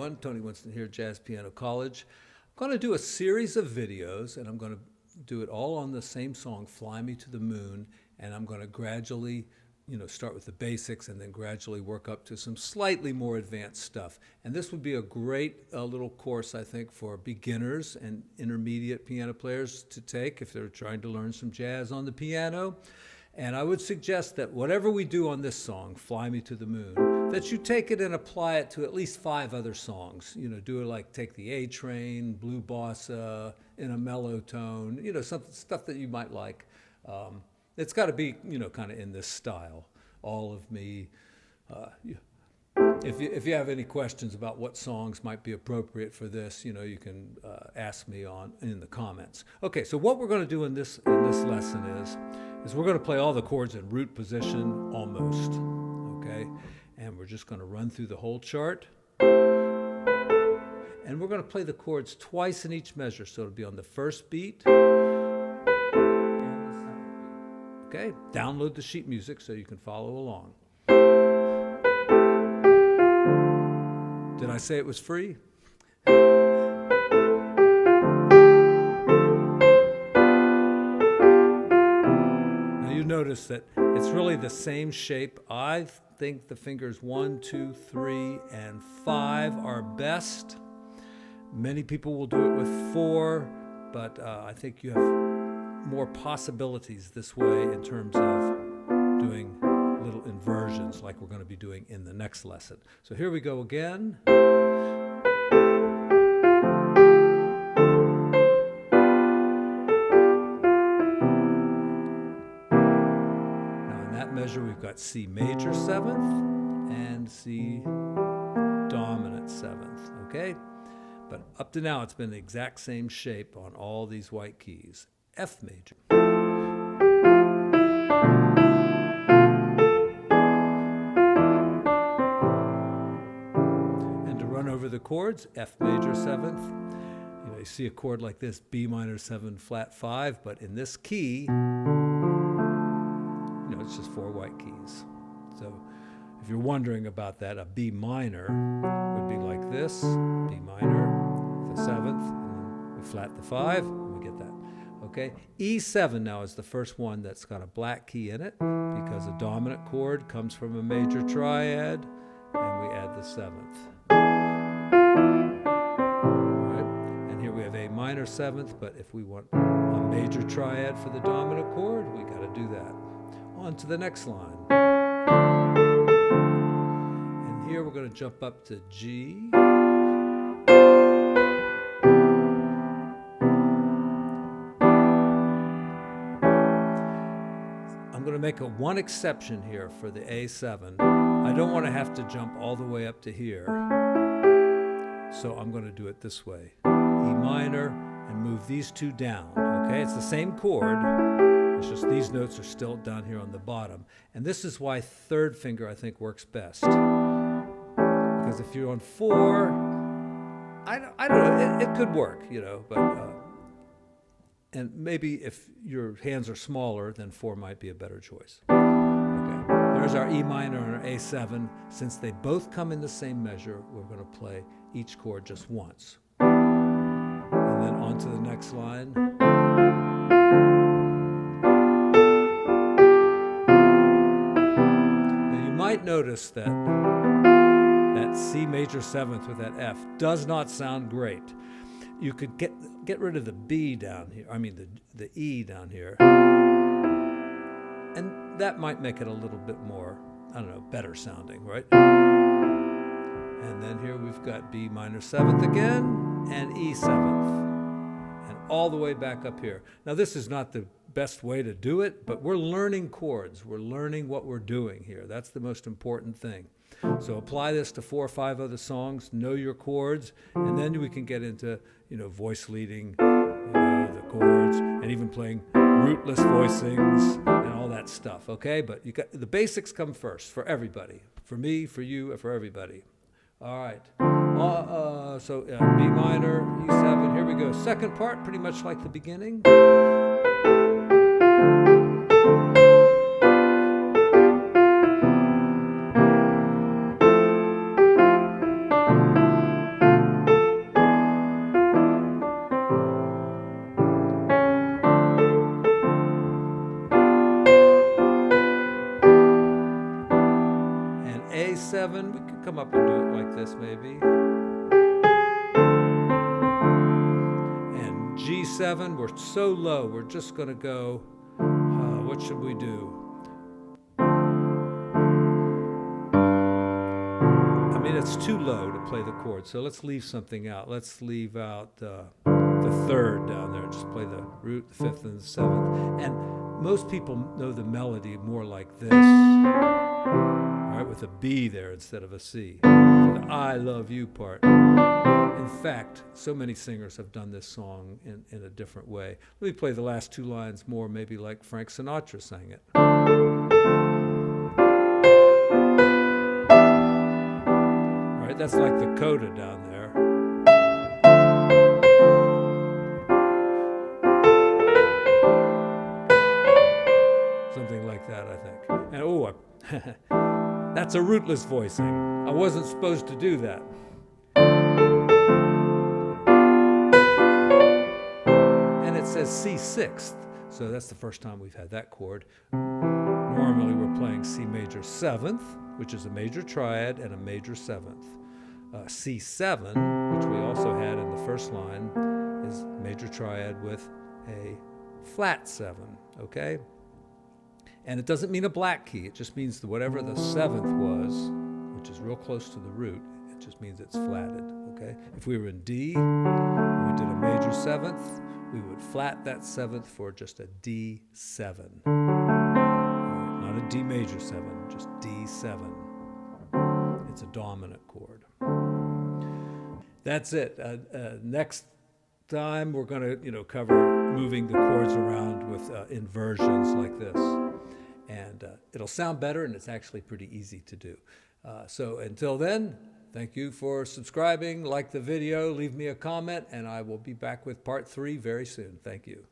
everyone. Tony Winston here, Jazz Piano College. I'm going to do a series of videos, and I'm going to do it all on the same song, Fly Me to the Moon, and I'm going to gradually, start with the basics and then gradually work up to some slightly more advanced stuff. And this would be a great little course, I think, for beginners and intermediate piano players to take if they're trying to learn some jazz on the piano. And I would suggest that whatever we do on this song, Fly Me to the Moon, that you take it and apply it to at least 5 other songs. Do it like Take the A Train, Blue Bossa, in a mellow tone, some stuff that you might like. It's got to be, kind of in this style. All of Me. If you have any questions about what songs might be appropriate for this, you can ask me in the comments. Okay, so what we're going to do in this lesson is we're going to play all the chords in root position almost, okay? And we're just going to run through the whole chart. And we're going to play the chords twice in each measure, so it'll be on the first beat and the second beat. Okay, download the sheet music so you can follow along. Did I say it was free? Notice that it's really the same shape. I think the fingers 1, 2, 3, and 5 are best. Many people will do it with 4, but I think you have more possibilities this way in terms of doing little inversions like we're going to be doing in the next lesson. So here we go again. Measure, we've got C major 7th and C dominant 7th, okay? But up to now, it's been the exact same shape on all these white keys. F major. And to run over the chords, F major 7th. You see a chord like this, B minor 7 flat 5, but in this key, it's just 4 white keys. So if you're wondering about that, a B minor would be like this, B minor, the 7th, and then we flat the 5, and we get that. Okay, E7 now is the first one that's got a black key in it because a dominant chord comes from a major triad, and we add the 7th. All right, and here we have A minor 7th, but if we want a major triad for the dominant chord, we got to do that. On to the next line. And here we're going to jump up to G. I'm going to make one exception here for the A7. I don't want to have to jump all the way up to here. So I'm going to do it this way. E minor and move these 2 down. Okay, it's the same chord. It's just these notes are still down here on the bottom. And this is why 3rd finger, I think, works best. Because if you're on 4, I don't know, it could work, but, and maybe if your hands are smaller, then 4 might be a better choice. Okay, there's our E minor and our A7. Since they both come in the same measure, we're going to play each chord just once. And then on to the next line. Might notice that C major 7th with that F does not sound great. You could get rid of the B down here, the E down here, and that might make it a little bit more, better sounding, right? And then here we've got B minor 7th again, and E 7th, and all the way back up here. Now this is not the best way to do it, but we're learning chords. We're learning what we're doing here. That's the most important thing. So apply this to 4 or 5 other songs, know your chords, and then we can get into, voice leading, the chords, and even playing rootless voicings and all that stuff, okay? But the basics come first for everybody, for me, for you, and for everybody. All right. So B minor, E7, here we go. Second part, pretty much like the beginning. G7, we could come up and do it like this maybe. And G7, we're so low, we're just going to go, what should we do? I mean, it's too low to play the chord, so let's leave something out. Let's leave out the third down there, just play the root, the fifth, and the seventh. And most people know the melody more like this, right, with a B there instead of a C, for the I love you part. In fact, so many singers have done this song in a different way. Let me play the last two lines more, maybe like Frank Sinatra sang it. All right, that's like the coda down there. Something like that, I think. And oh, that's a rootless voicing. I wasn't supposed to do that. And it says C6th, so that's the first time we've had that chord. Normally we're playing C major 7th, which is a major triad and a major 7th. C7, which we also had in the first line, is major triad with a flat 7, okay? And it doesn't mean a black key, it just means that whatever the 7th was, which is real close to the root, it just means it's flatted, okay? If we were in D, and we did a major 7th, we would flat that 7th for just a D7. Not a D major 7, just D7. It's a dominant chord. That's it. Next time we're going to cover moving the chords around with inversions like this. And it'll sound better, and it's actually pretty easy to do. So until then, thank you for subscribing, like the video, leave me a comment, and I will be back with part 3 very soon. Thank you.